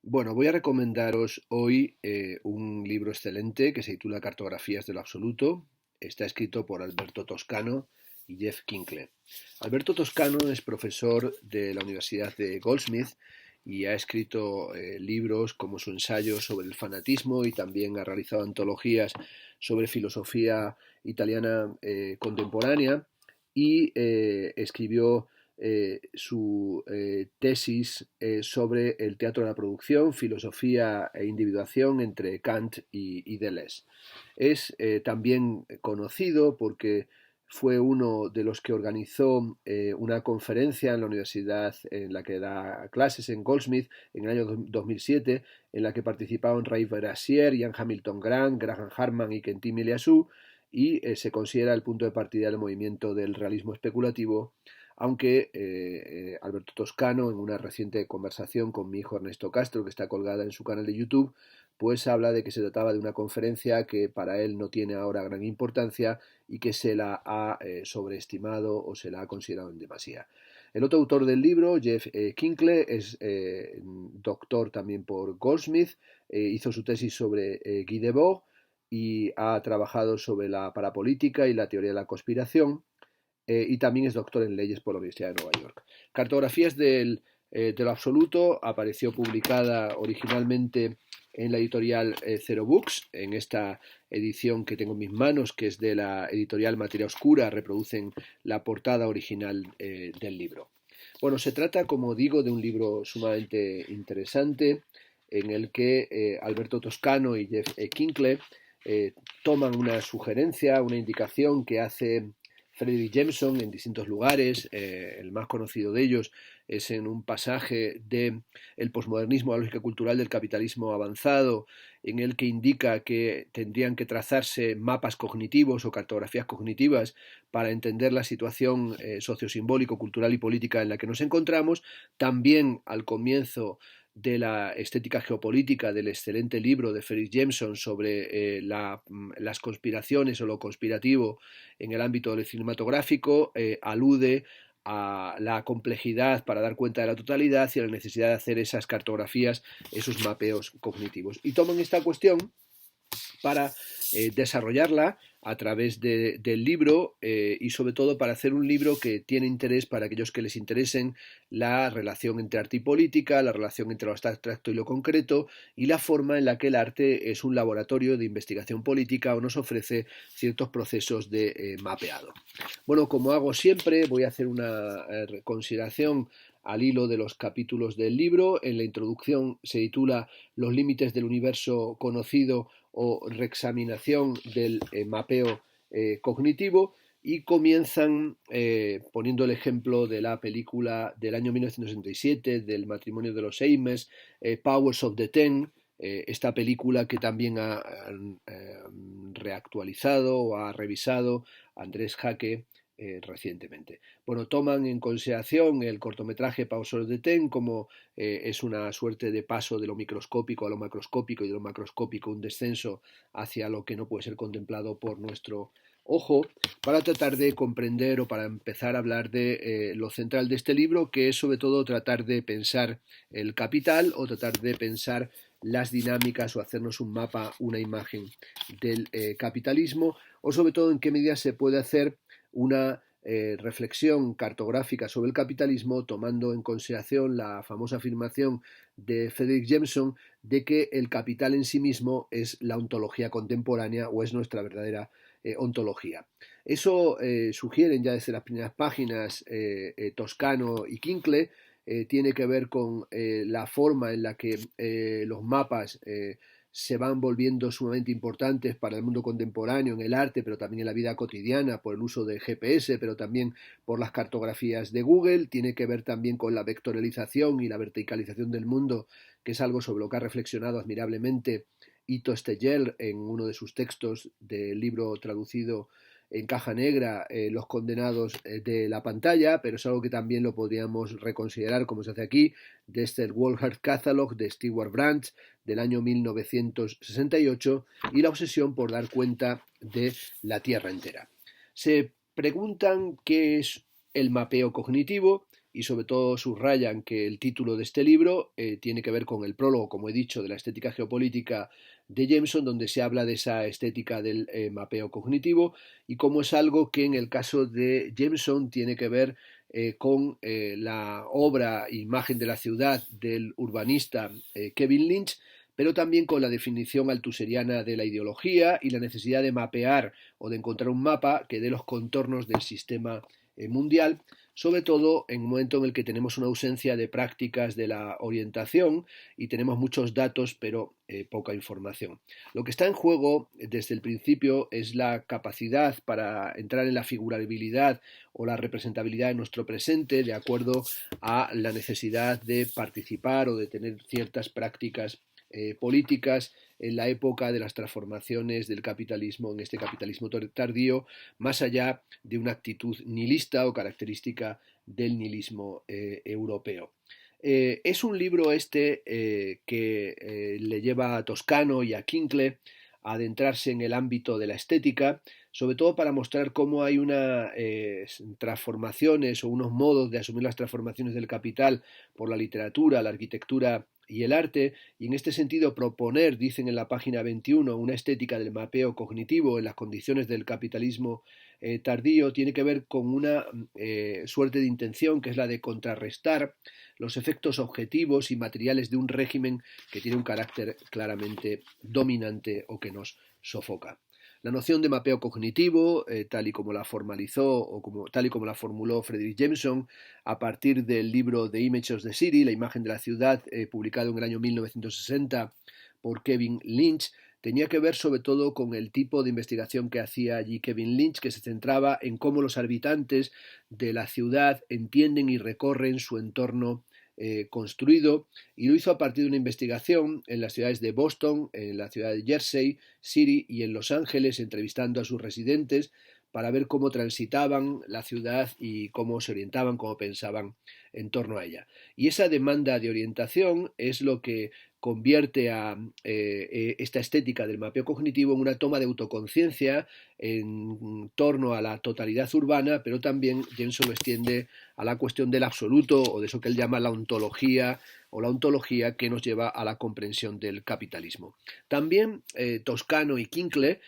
Bueno, voy a recomendaros hoy un libro excelente que se titula Cartografías de lo Absoluto. Está escrito por Alberto Toscano y Jeff Kinkle. Alberto Toscano es profesor de la Universidad de Goldsmith y ha escrito libros como su ensayo sobre el fanatismo y también ha realizado antologías sobre filosofía italiana contemporánea y escribió su tesis sobre el teatro de la producción, filosofía e individuación entre Kant y Deleuze. Es también conocido porque fue uno de los que organizó una conferencia en la universidad en la que da clases en Goldsmith en el año 2007, en la que participaron Ray Brassier, Ian Hamilton Grant, Graham Harman y Kentim Eliasou, y se considera el punto de partida del movimiento del realismo especulativo, aunque Alberto Toscano, en una reciente conversación con mi hijo Ernesto Castro, que está colgada en su canal de YouTube, pues habla de que se trataba de una conferencia que para él no tiene ahora gran importancia y que se la ha sobreestimado o se la ha considerado en demasía. El otro autor del libro, Jeff Kinkle, es doctor también por Goldsmith, hizo su tesis sobre Guy Debord y ha trabajado sobre la parapolítica y la teoría de la conspiración, y también es doctor en leyes por la Universidad de Nueva York. Cartografías de lo Absoluto apareció publicada originalmente en la editorial Zero Books. En esta edición que tengo en mis manos, que es de la editorial Materia Oscura, reproducen la portada original del libro. Bueno, se trata, como digo, de un libro sumamente interesante en el que Alberto Toscano y Jeff Kinkle toman una sugerencia, una indicación que hace Fredric Jameson en distintos lugares. El más conocido de ellos es en un pasaje de El posmodernismo, la lógica cultural del capitalismo avanzado, en el que indica que tendrían que trazarse mapas cognitivos o cartografías cognitivas para entender la situación sociosimbólico, cultural y política en la que nos encontramos. También al comienzo de la estética geopolítica del excelente libro de Fredric Jameson sobre las conspiraciones o lo conspirativo en el ámbito del cinematográfico, alude a la complejidad para dar cuenta de la totalidad y a la necesidad de hacer esas cartografías, esos mapeos cognitivos. Y toman esta cuestión para desarrollarla a través del libro, y sobre todo para hacer un libro que tiene interés para aquellos que les interesen la relación entre arte y política, la relación entre lo abstracto y lo concreto y la forma en la que el arte es un laboratorio de investigación política o nos ofrece ciertos procesos de mapeado. Bueno, como hago siempre, voy a hacer una consideración al hilo de los capítulos del libro. En la introducción se titula Los límites del universo conocido o reexaminación del mapeo cognitivo, y comienzan poniendo el ejemplo de la película del año 1967 del matrimonio de los Ames, Powers of the Ten, esta película que también ha reactualizado o ha revisado Andrés Jaque recientemente. Bueno, toman en consideración el cortometraje Powers de Ten como es una suerte de paso de lo microscópico a lo macroscópico y de lo macroscópico un descenso hacia lo que no puede ser contemplado por nuestro ojo, para tratar de comprender o para empezar a hablar de lo central de este libro, que es sobre todo tratar de pensar el capital o tratar de pensar las dinámicas o hacernos un mapa, una imagen del capitalismo, o sobre todo en qué medida se puede hacer una reflexión cartográfica sobre el capitalismo tomando en consideración la famosa afirmación de Fredric Jameson de que el capital en sí mismo es la ontología contemporánea o es nuestra verdadera ontología. Eso sugieren ya desde las primeras páginas Toscano y Kinkle. Tiene que ver con la forma en la que los mapas se van volviendo sumamente importantes para el mundo contemporáneo en el arte, pero también en la vida cotidiana, por el uso de GPS, pero también por las cartografías de Google. Tiene que ver también con la vectorialización y la verticalización del mundo, que es algo sobre lo que ha reflexionado admirablemente Ito Steyel en uno de sus textos del libro traducido en caja negra, Los condenados de la pantalla, pero es algo que también lo podríamos reconsiderar, como se hace aquí, desde el World Heart Catalog de Stewart Branch del año 1968 y la obsesión por dar cuenta de la Tierra entera. Se preguntan qué es el mapeo cognitivo y sobre todo subrayan que el título de este libro tiene que ver con el prólogo, como he dicho, de la estética geopolítica de Jameson, donde se habla de esa estética del mapeo cognitivo y cómo es algo que en el caso de Jameson tiene que ver con la obra Imagen de la ciudad del urbanista Kevin Lynch, pero también con la definición althuseriana de la ideología y la necesidad de mapear o de encontrar un mapa que dé los contornos del sistema mundial, sobre todo en un momento en el que tenemos una ausencia de prácticas de la orientación y tenemos muchos datos pero poca información. Lo que está en juego desde el principio es la capacidad para entrar en la figurabilidad o la representabilidad de nuestro presente de acuerdo a la necesidad de participar o de tener ciertas prácticas políticas en la época de las transformaciones del capitalismo, en este capitalismo tardío, más allá de una actitud nihilista o característica del nihilismo europeo. Es un libro que le lleva a Toscano y a Kinckle a adentrarse en el ámbito de la estética, sobre todo para mostrar cómo hay unas transformaciones o unos modos de asumir las transformaciones del capital por la literatura, la arquitectura y el arte, y en este sentido proponer, dicen en la página 21, una estética del mapeo cognitivo en las condiciones del capitalismo tardío, tiene que ver con una suerte de intención que es la de contrarrestar los efectos objetivos y materiales de un régimen que tiene un carácter claramente dominante o que nos sofoca. La noción de mapeo cognitivo, tal y como la formalizó o tal y como la formuló Frederick Jameson a partir del libro The Image of the City, la imagen de la ciudad, publicado en el año 1960 por Kevin Lynch, tenía que ver sobre todo con el tipo de investigación que hacía allí Kevin Lynch, que se centraba en cómo los habitantes de la ciudad entienden y recorren su entorno construido, y lo hizo a partir de una investigación en las ciudades de Boston, en la ciudad de Jersey City y en Los Ángeles, entrevistando a sus residentes para ver cómo transitaban la ciudad y cómo se orientaban, cómo pensaban en torno a ella. Y esa demanda de orientación es lo que convierte a esta estética del mapeo cognitivo en una toma de autoconciencia en torno a la totalidad urbana, pero también Jameson lo extiende a la cuestión del absoluto o de eso que él llama la ontología o la ontología que nos lleva a la comprensión del capitalismo. También Toscano y Kinckle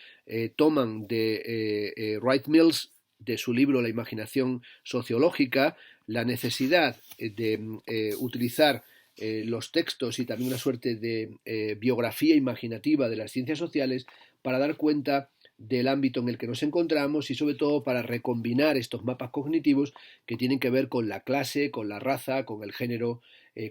toman de Wright Mills, de su libro La imaginación sociológica, la necesidad de utilizar los textos y también una suerte de biografía imaginativa de las ciencias sociales para dar cuenta del ámbito en el que nos encontramos y sobre todo para recombinar estos mapas cognitivos que tienen que ver con la clase, con la raza, con el género,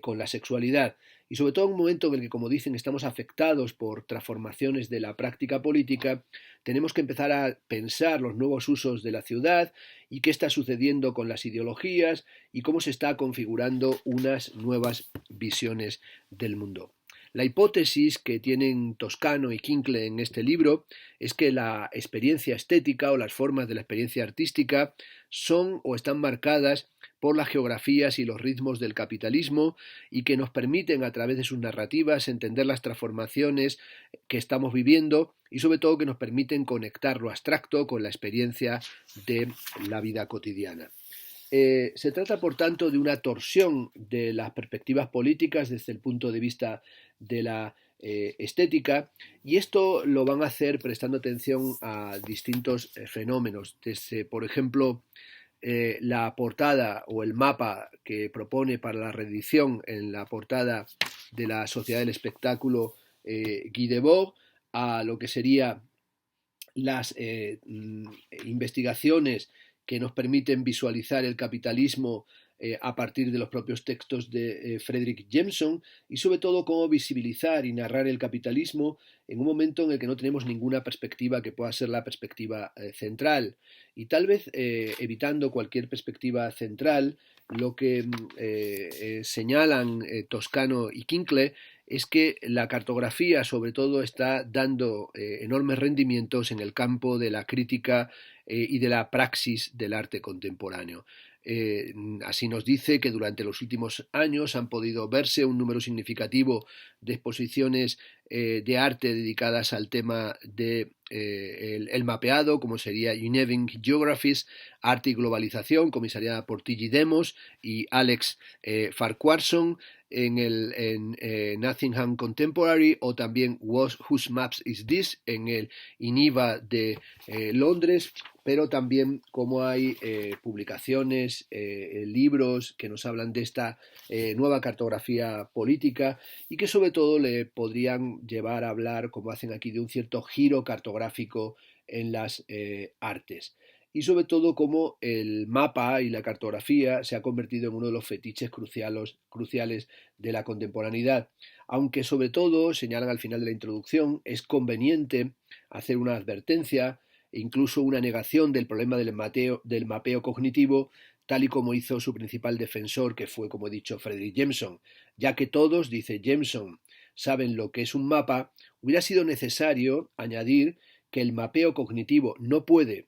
con la sexualidad y sobre todo en un momento en el que, como dicen, estamos afectados por transformaciones de la práctica política, tenemos que empezar a pensar los nuevos usos de la ciudad y qué está sucediendo con las ideologías y cómo se está configurando unas nuevas visiones del mundo. La hipótesis que tienen Toscano y Kinckle en este libro es que la experiencia estética o las formas de la experiencia artística son o están marcadas por las geografías y los ritmos del capitalismo y que nos permiten a través de sus narrativas entender las transformaciones que estamos viviendo y sobre todo que nos permiten conectar lo abstracto con la experiencia de la vida cotidiana. Se trata, por tanto, de una torsión de las perspectivas políticas desde el punto de vista de la estética, y esto lo van a hacer prestando atención a distintos fenómenos, desde, por ejemplo, la portada o el mapa que propone para la reedición en la portada de la Sociedad del Espectáculo Guy Debord, a lo que sería las investigaciones que nos permiten visualizar el capitalismo a partir de los propios textos de Frederick Jameson y sobre todo cómo visibilizar y narrar el capitalismo en un momento en el que no tenemos ninguna perspectiva que pueda ser la perspectiva central y tal vez evitando cualquier perspectiva central. Lo que señalan Toscano y Kinckle es que la cartografía sobre todo está dando enormes rendimientos en el campo de la crítica y de la praxis del arte contemporáneo. Así nos dice que durante los últimos años han podido verse un número significativo de exposiciones de arte dedicadas al tema de el mapeado, como sería Uneving Geographies, Arte y Globalización, comisariada por T.G. Demos y Alex Farquharson, en Nottingham Contemporary, o también Whose Maps Is This en el INIVA de Londres, pero también como hay publicaciones, libros que nos hablan de esta nueva cartografía política y que sobre todo le podrían llevar a hablar, como hacen aquí, de un cierto giro cartográfico en las artes. Y sobre todo cómo el mapa y la cartografía se ha convertido en uno de los fetiches cruciales de la contemporaneidad. Aunque sobre todo, señalan al final de la introducción, es conveniente hacer una advertencia e incluso una negación del problema del mapeo cognitivo, tal y como hizo su principal defensor, que fue, como he dicho, Frederick Jameson. Ya que todos, dice Jameson, saben lo que es un mapa, hubiera sido necesario añadir que el mapeo cognitivo no puede,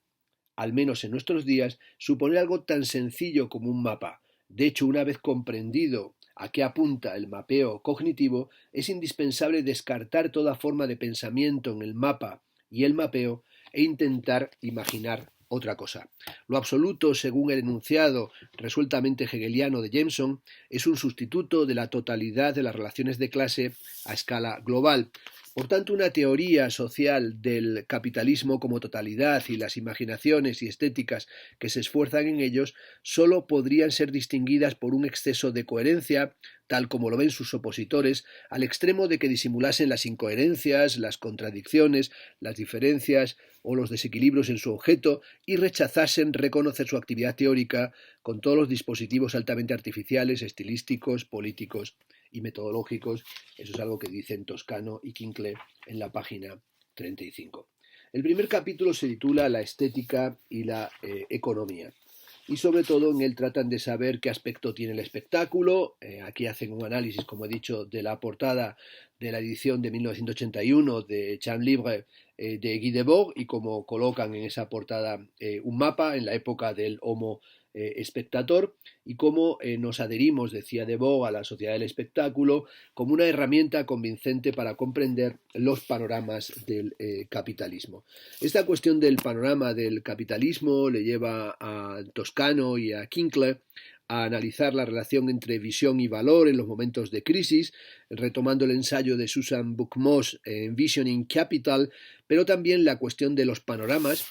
al menos en nuestros días, suponer algo tan sencillo como un mapa. De hecho, una vez comprendido a qué apunta el mapeo cognitivo, es indispensable descartar toda forma de pensamiento en el mapa y el mapeo e intentar imaginar otra cosa. Lo absoluto, según el enunciado resueltamente hegeliano de Jameson, es un sustituto de la totalidad de las relaciones de clase a escala global. Por tanto, una teoría social del capitalismo como totalidad y las imaginaciones y estéticas que se esfuerzan en ellos solo podrían ser distinguidas por un exceso de coherencia, tal como lo ven sus opositores, al extremo de que disimulasen las incoherencias, las contradicciones, las diferencias o los desequilibrios en su objeto y rechazasen reconocer su actividad teórica con todos los dispositivos altamente artificiales, estilísticos, políticos y metodológicos. Eso es algo que dicen Toscano y Kinckle en la página 35. El primer capítulo se titula La estética y la economía. Y sobre todo en él tratan de saber qué aspecto tiene el espectáculo. Aquí hacen un análisis, como he dicho, de la portada de la edición de 1981 de Champs Libres de Guy Debord, y cómo colocan en esa portada un mapa en la época del Homo espectator, y cómo nos adherimos, decía Debord, a la sociedad del espectáculo como una herramienta convincente para comprender los panoramas del capitalismo. Esta cuestión del panorama del capitalismo le lleva a Toscano y a Kinckle a analizar la relación entre visión y valor en los momentos de crisis, retomando el ensayo de Susan Buck-Moss en Visioning Capital, pero también la cuestión de los panoramas,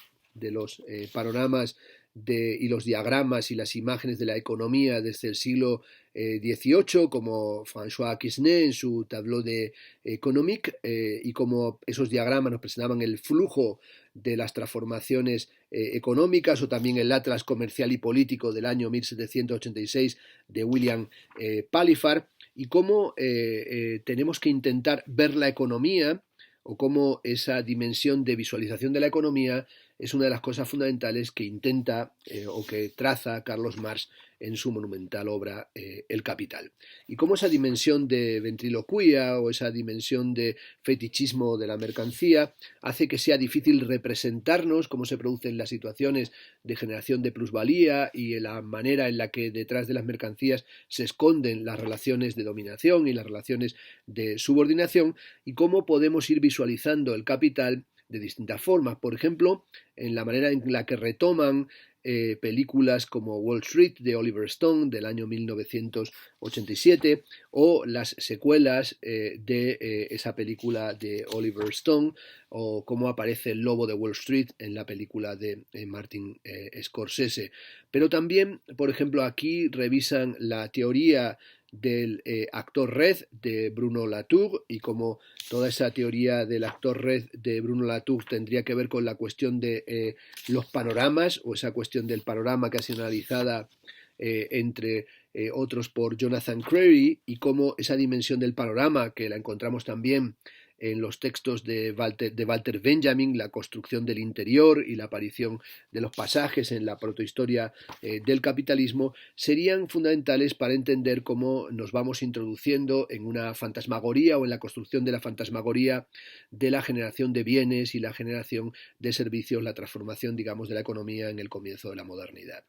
y los diagramas y las imágenes de la economía desde el siglo XVIII, como François Quesnay en su Tableau de Économique, y como esos diagramas nos presentaban el flujo de las transformaciones económicas, o también el Atlas Comercial y Político del año 1786 de William Paliphar, y cómo tenemos que intentar ver la economía, o cómo esa dimensión de visualización de la economía es una de las cosas fundamentales que intenta o que traza Carlos Marx en su monumental obra El Capital. Y cómo esa dimensión de ventriloquía o esa dimensión de fetichismo de la mercancía hace que sea difícil representarnos cómo se producen las situaciones de generación de plusvalía y la manera en la que detrás de las mercancías se esconden las relaciones de dominación y las relaciones de subordinación, y cómo podemos ir visualizando el capital de distintas formas. Por ejemplo, en la manera en la que retoman películas como Wall Street de Oliver Stone del año 1987, o las secuelas de esa película de Oliver Stone, o cómo aparece el lobo de Wall Street en la película de Martin Scorsese. Pero también, por ejemplo, aquí revisan la teoría del actor red de Bruno Latour, y como toda esa teoría del actor red de Bruno Latour tendría que ver con la cuestión de los panoramas, o esa cuestión del panorama que ha sido analizada entre otros por Jonathan Crary, y cómo esa dimensión del panorama, que la encontramos también en los textos de Walter Benjamin, la construcción del interior y la aparición de los pasajes en la protohistoria del capitalismo, serían fundamentales para entender cómo nos vamos introduciendo en una fantasmagoría, o en la construcción de la fantasmagoría de la generación de bienes y la generación de servicios, la transformación, digamos, de la economía en el comienzo de la modernidad.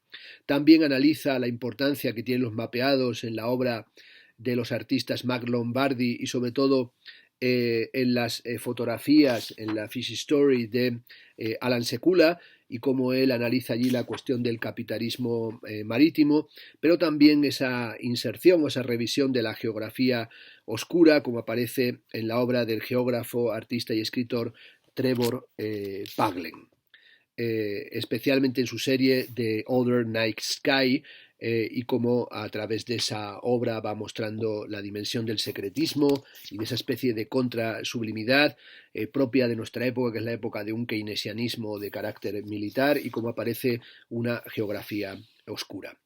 También analiza la importancia que tienen los mapeados en la obra de los artistas Max Lombardi, y sobre todo en las fotografías, en la Fish Story de Alan Sekula, y cómo él analiza allí la cuestión del capitalismo marítimo, pero también esa inserción o esa revisión de la geografía oscura, como aparece en la obra del geógrafo, artista y escritor Trevor Paglen. Especialmente en su serie The Other Night Sky, y cómo a través de esa obra va mostrando la dimensión del secretismo y de esa especie de contrasublimidad propia de nuestra época, que es la época de un keynesianismo de carácter militar, y cómo aparece una geografía oscura.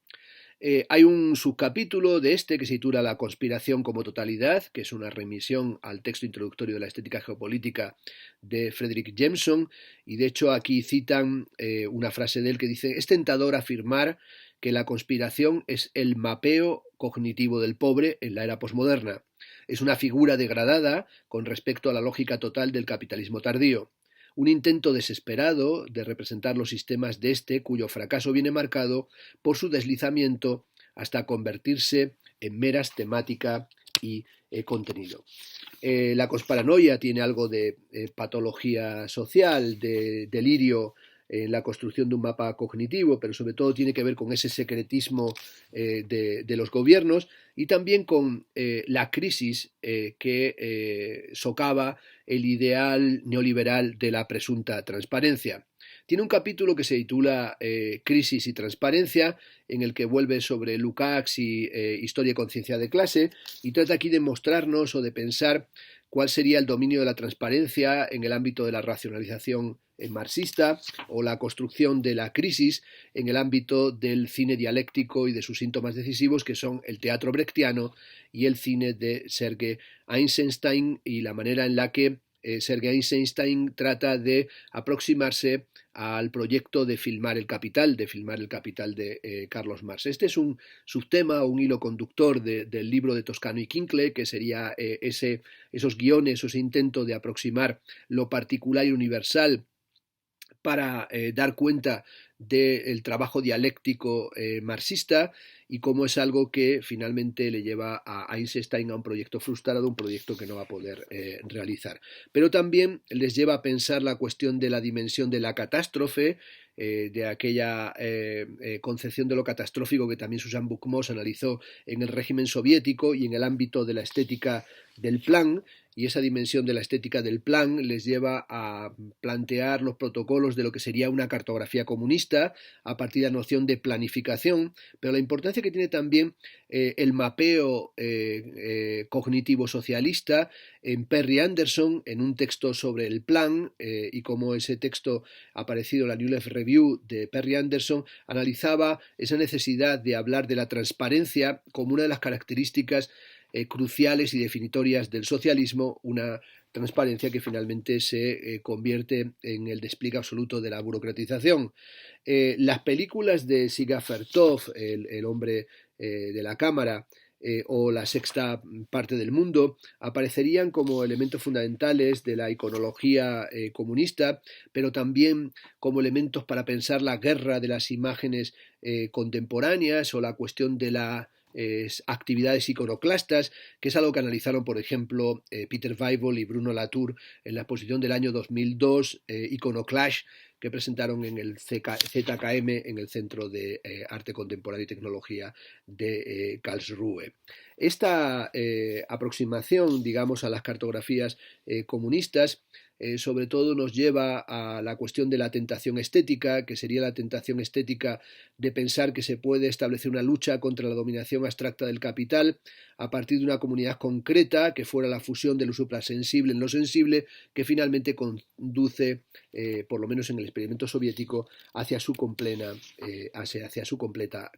Hay un subcapítulo de este que se titula La conspiración como totalidad, que es una remisión al texto introductorio de la estética geopolítica de Frederick Jameson, y de hecho aquí citan una frase de él que dice: es tentador afirmar que la conspiración es el mapeo cognitivo del pobre en la era posmoderna. Es una figura degradada con respecto a la lógica total del capitalismo tardío. Un intento desesperado de representar los sistemas de este, cuyo fracaso viene marcado por su deslizamiento hasta convertirse en meras temática y contenido. La conspiranoia tiene algo de patología social, de delirio en la construcción de un mapa cognitivo, pero sobre todo tiene que ver con ese secretismo de los gobiernos, y también con la crisis que socava el ideal neoliberal de la presunta transparencia. Tiene un capítulo que se titula Crisis y Transparencia, en el que vuelve sobre Lukács y Historia y conciencia de clase, y trata aquí de mostrarnos o de pensar cuál sería el dominio de la transparencia en el ámbito de la racionalización marxista, o la construcción de la crisis en el ámbito del cine dialéctico y de sus síntomas decisivos, que son el teatro brechtiano y el cine de Sergei Eisenstein, y la manera en la que Sergei Eisenstein trata de aproximarse al proyecto de filmar el Capital de Carlos Marx. Este es un subtema o un hilo conductor del libro de Toscano y Quincle, que sería esos guiones, esos intentos de aproximar lo particular y universal para dar cuenta del trabajo dialéctico marxista, y cómo es algo que finalmente le lleva a Eisenstein a un proyecto frustrado, un proyecto que no va a poder realizar. Pero también les lleva a pensar la cuestión de la dimensión de la catástrofe, de aquella concepción de lo catastrófico que también Susan Buchmos analizó en el régimen soviético y en el ámbito de la estética del plan, y esa dimensión de la estética del plan les lleva a plantear los protocolos de lo que sería una cartografía comunista a partir de la noción de planificación, pero la importancia que tiene también el mapeo cognitivo socialista en Perry Anderson, en un texto sobre el plan, y cómo ese texto aparecido en la New Left Review de Perry Anderson analizaba esa necesidad de hablar de la transparencia como una de las características cruciales y definitorias del socialismo, una transparencia que finalmente se convierte en el despliegue absoluto de la burocratización. Las películas de Siga Vertov, el hombre de la cámara, o La sexta parte del mundo, aparecerían como elementos fundamentales de la iconología comunista, pero también como elementos para pensar la guerra de las imágenes contemporáneas, o la cuestión de la actividades iconoclastas, que es algo que analizaron, por ejemplo, Peter Weibel y Bruno Latour en la exposición del año 2002, Iconoclash, que presentaron en el ZKM, en el Centro de Arte Contemporáneo y Tecnología de Karlsruhe. Esta aproximación, digamos, a las cartografías comunistas sobre todo nos lleva a la cuestión de la tentación estética, que sería la tentación estética de pensar que se puede establecer una lucha contra la dominación abstracta del capital a partir de una comunidad concreta que fuera la fusión de lo suprasensible en lo sensible, que finalmente conduce, por lo menos en el experimento soviético, hacia su completa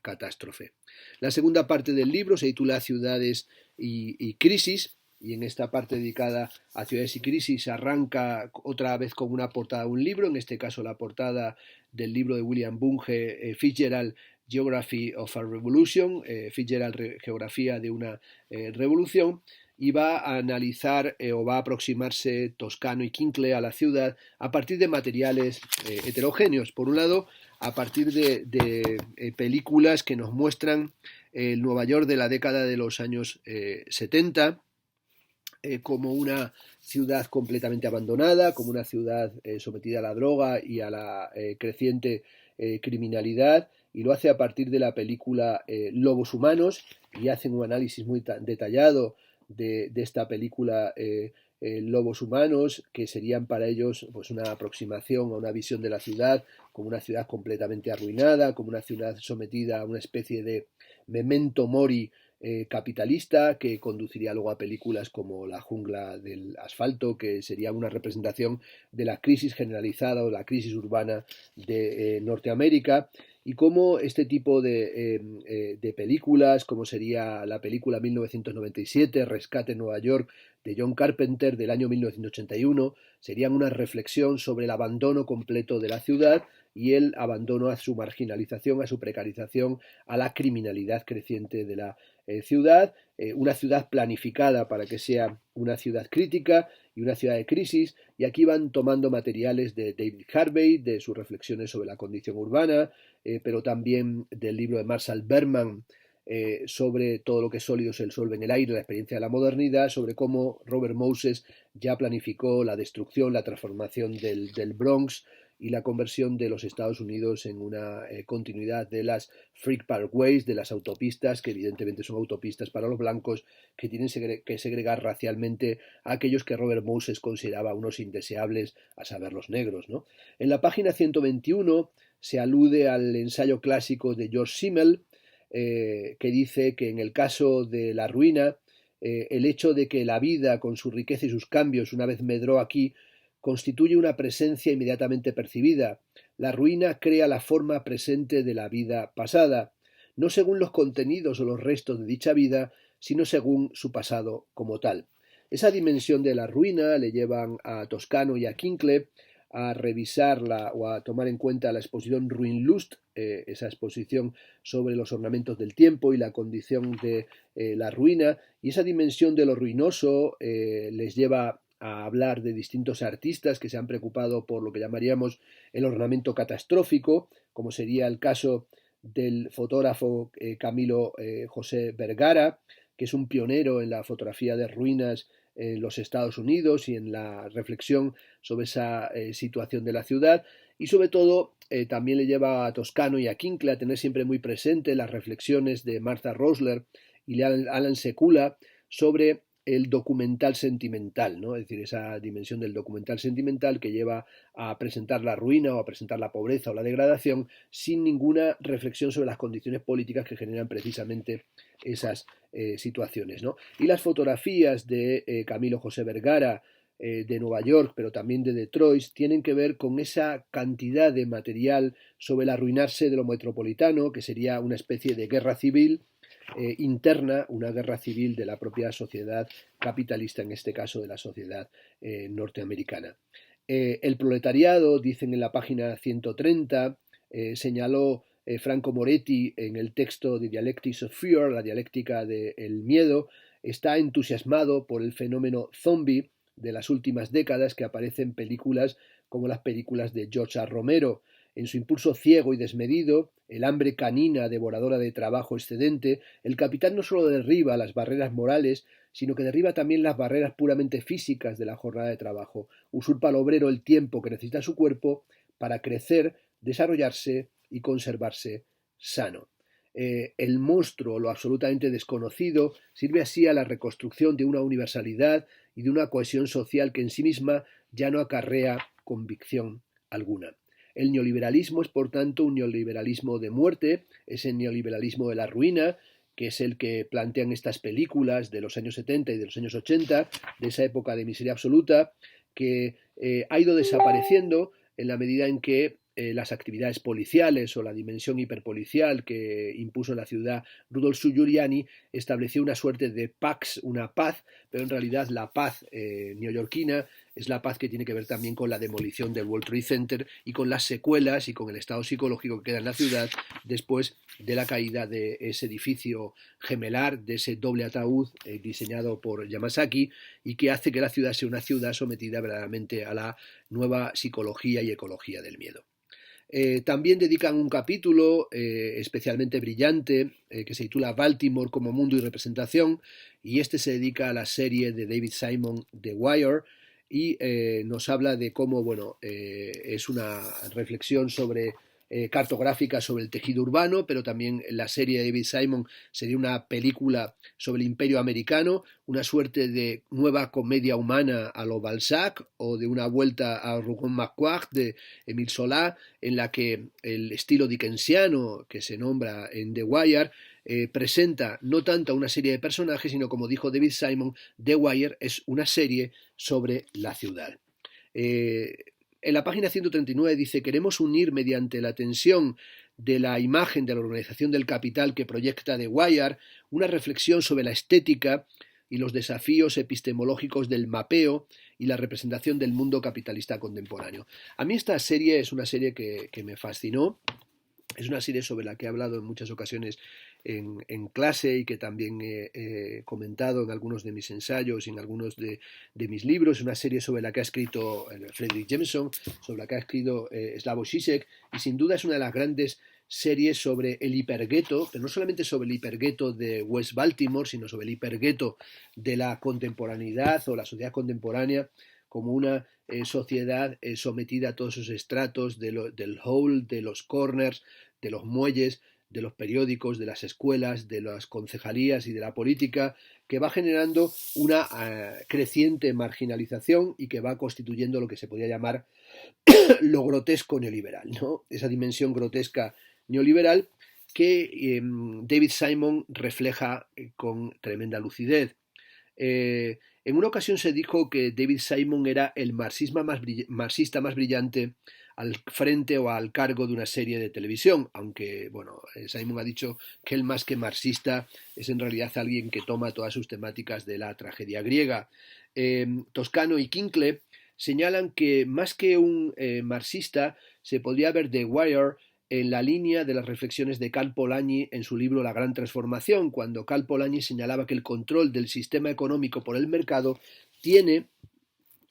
catástrofe. La segunda parte del libro se titula Ciudades y crisis, y en esta parte dedicada a ciudades y crisis arranca otra vez con una portada de un libro, en este caso la portada del libro de William Bunge, Fitzgerald, Geography of a Revolution, Fitzgerald, Geografía de una revolución, y va a analizar o va a aproximarse Toscano y Quincle a la ciudad a partir de materiales heterogéneos. Por un lado, a partir de películas que nos muestran el Nueva York de la década de los años 70, como una ciudad completamente abandonada, como una ciudad sometida a la droga y a la creciente criminalidad, y lo hace a partir de la película Lobos Humanos, y hacen un análisis muy detallado de esta película Lobos Humanos, que serían para ellos pues una aproximación a una visión de la ciudad como una ciudad completamente arruinada, como una ciudad sometida a una especie de memento mori capitalista, que conduciría luego a películas como La jungla del asfalto, que sería una representación de la crisis generalizada o la crisis urbana de Norteamérica, y cómo este tipo de películas, como sería la película 1997, Rescate en Nueva York, de John Carpenter del año 1981, serían una reflexión sobre el abandono completo de la ciudad y el abandono a su marginalización, a su precarización, a la criminalidad creciente de la ciudad, una ciudad planificada para que sea una ciudad crítica y una ciudad de crisis, y aquí van tomando materiales de David Harvey, de sus reflexiones sobre la condición urbana, pero también del libro de Marshall Berman, sobre todo lo que es sólido se disuelve en el aire, la experiencia de la modernidad, sobre cómo Robert Moses ya planificó la destrucción, la transformación del Bronx y la conversión de los Estados Unidos en una continuidad de las Freak Parkways, de las autopistas, que evidentemente son autopistas para los blancos, que tienen que segregar racialmente a aquellos que Robert Moses consideraba unos indeseables, a saber, los negros, ¿no? En la página 121 se alude al ensayo clásico de George Simmel, que dice que en el caso de la ruina, el hecho de que la vida, con su riqueza y sus cambios, una vez medró aquí, constituye una presencia inmediatamente percibida. La ruina crea la forma presente de la vida pasada, no según los contenidos o los restos de dicha vida, sino según su pasado como tal. Esa dimensión de la ruina le llevan a Toscano y a Kincle a revisarla o a tomar en cuenta la exposición Ruinlust, esa exposición sobre los ornamentos del tiempo y la condición de la ruina, y esa dimensión de lo ruinoso les lleva a hablar de distintos artistas que se han preocupado por lo que llamaríamos el ornamento catastrófico, como sería el caso del fotógrafo Camilo José Vergara, que es un pionero en la fotografía de ruinas en los Estados Unidos y en la reflexión sobre esa situación de la ciudad, y sobre todo también le lleva a Toscano y a Kincle a tener siempre muy presente las reflexiones de Martha Rosler y Alan Sekula sobre el documental sentimental, ¿no? Es decir, esa dimensión del documental sentimental que lleva a presentar la ruina o a presentar la pobreza o la degradación sin ninguna reflexión sobre las condiciones políticas que generan precisamente esas situaciones, ¿no? Y las fotografías de Camilo José Vergara, de Nueva York, pero también de Detroit, tienen que ver con esa cantidad de material sobre el arruinarse de lo metropolitano, que sería una especie de guerra civil interna, una guerra civil de la propia sociedad capitalista, en este caso de la sociedad norteamericana. El proletariado, dicen en la página 130, señaló Franco Moretti en el texto de Dialectics of Fear, la dialéctica del miedo, está entusiasmado por el fenómeno zombie de las últimas décadas que aparece en películas como las películas de George A. Romero. En su impulso ciego y desmedido, el hambre canina devoradora de trabajo excedente, el capital no solo derriba las barreras morales, sino que derriba también las barreras puramente físicas de la jornada de trabajo, usurpa al obrero el tiempo que necesita su cuerpo para crecer, desarrollarse y conservarse sano. El monstruo, lo absolutamente desconocido, sirve así a la reconstrucción de una universalidad y de una cohesión social que en sí misma ya no acarrea convicción alguna. El neoliberalismo es, por tanto, un neoliberalismo de muerte, es el neoliberalismo de la ruina, que es el que plantean estas películas de los años 70 y de los años 80, de esa época de miseria absoluta, que ha ido desapareciendo en la medida en que las actividades policiales o la dimensión hiperpolicial que impuso en la ciudad Rudolf Giuliani estableció una suerte de pax, una paz, pero en realidad la paz neoyorquina es la paz que tiene que ver también con la demolición del World Trade Center y con las secuelas y con el estado psicológico que queda en la ciudad después de la caída de ese edificio gemelar, de ese doble ataúd diseñado por Yamasaki, y que hace que la ciudad sea una ciudad sometida verdaderamente a la nueva psicología y ecología del miedo. También dedican un capítulo especialmente brillante que se titula Baltimore como mundo y representación, y este se dedica a la serie de David Simon The Wire, y nos habla de cómo, bueno, es una reflexión sobre cartográfica sobre el tejido urbano, pero también la serie de David Simon sería una película sobre el imperio americano, una suerte de nueva comedia humana a lo Balzac, o de una vuelta a Rougon-Macquart de Émile Zola, en la que el estilo dickensiano que se nombra en The Wire presenta no tanto a una serie de personajes, sino, como dijo David Simon, The Wire es una serie sobre la ciudad. En la página 139 dice: queremos unir mediante la tensión de la imagen de la organización del capital que proyecta The Wire una reflexión sobre la estética y los desafíos epistemológicos del mapeo y la representación del mundo capitalista contemporáneo. A mí esta serie es una serie que me fascinó. Es una serie sobre la que he hablado en muchas ocasiones en clase, y que también he comentado en algunos de mis ensayos y en algunos de mis libros. Es una serie sobre la que ha escrito Fredric Jameson, sobre la que ha escrito Slavoj Žižek, y sin duda es una de las grandes series sobre el hipergueto, pero no solamente sobre el hipergueto de West Baltimore, sino sobre el hipergueto de la contemporaneidad o la sociedad contemporánea como una sociedad sometida a todos esos estratos del hall, de los corners, de los muelles, de los periódicos, de las escuelas, de las concejalías y de la política, que va generando una creciente marginalización y que va constituyendo lo que se podría llamar lo grotesco neoliberal, ¿no? Esa dimensión grotesca neoliberal que David Simon refleja con tremenda lucidez. En una ocasión se dijo que David Simon era el marxista más brillante al frente o al cargo de una serie de televisión, aunque, bueno, Simon ha dicho que él, más que marxista, es en realidad alguien que toma todas sus temáticas de la tragedia griega. Toscano y Kincle señalan que, más que un marxista, se podría ver The Wire en la línea de las reflexiones de Cal Polanyi en su libro La Gran Transformación, cuando Cal Polanyi señalaba que el control del sistema económico por el mercado tiene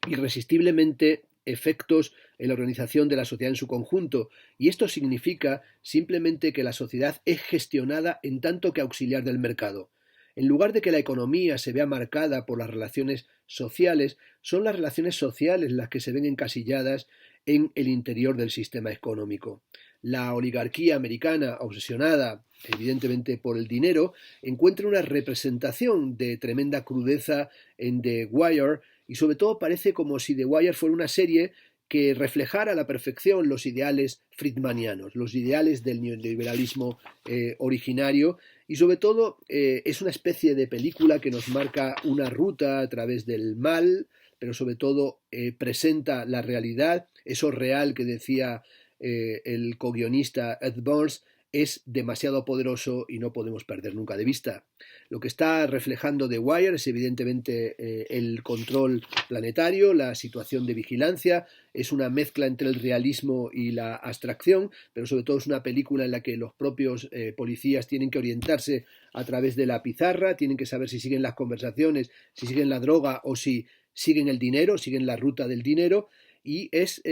irresistiblemente efectos en la organización de la sociedad en su conjunto, y esto significa simplemente que la sociedad es gestionada en tanto que auxiliar del mercado. En lugar de que la economía se vea marcada por las relaciones sociales, son las relaciones sociales las que se ven encasilladas en el interior del sistema económico. La oligarquía americana, obsesionada evidentemente por el dinero, encuentra una representación de tremenda crudeza en The Wire, y sobre todo parece como si The Wire fuera una serie que reflejara a la perfección los ideales friedmanianos, los ideales del neoliberalismo originario, y sobre todo es una especie de película que nos marca una ruta a través del mal, pero sobre todo presenta la realidad, eso real que decía el co-guionista Ed Burns, es demasiado poderoso y no podemos perder nunca de vista. Lo que está reflejando The Wire es evidentemente el control planetario, la situación de vigilancia, es una mezcla entre el realismo y la abstracción, pero sobre todo es una película en la que los propios policías tienen que orientarse a través de la pizarra, tienen que saber si siguen las conversaciones, si siguen la droga o si siguen el dinero, siguen la ruta del dinero. Y es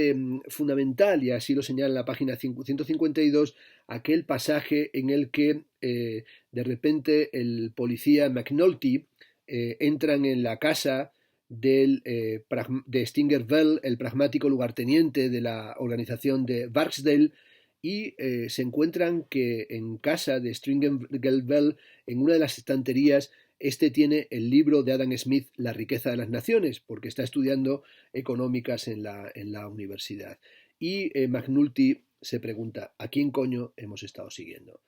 fundamental, y así lo señala en la página 152, aquel pasaje en el que de repente el policía McNulty entran en la casa de Stinger Bell, el pragmático lugarteniente de la organización de Barksdale, y se encuentran que en casa de Stinger Bell, en una de las estanterías, este tiene el libro de Adam Smith, La riqueza de las naciones, porque está estudiando económicas en la universidad. Y McNulty se pregunta: ¿a quién coño hemos estado siguiendo?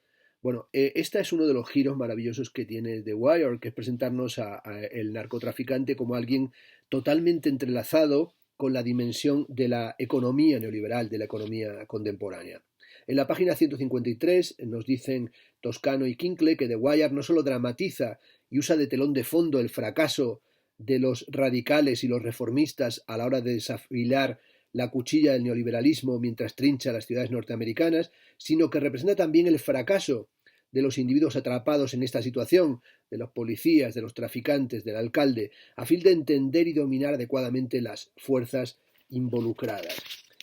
Bueno, este es uno de los giros maravillosos que tiene The Wire, que es presentarnos a el narcotraficante como alguien totalmente entrelazado con la dimensión de la economía neoliberal, de la economía contemporánea. En la página 153 nos dicen Toscano y Kincle que The Wire no solo dramatiza y usa de telón de fondo el fracaso de los radicales y los reformistas a la hora de desafilar la cuchilla del neoliberalismo mientras trincha las ciudades norteamericanas, sino que representa también el fracaso de los individuos atrapados en esta situación, de los policías, de los traficantes, del alcalde, a fin de entender y dominar adecuadamente las fuerzas involucradas.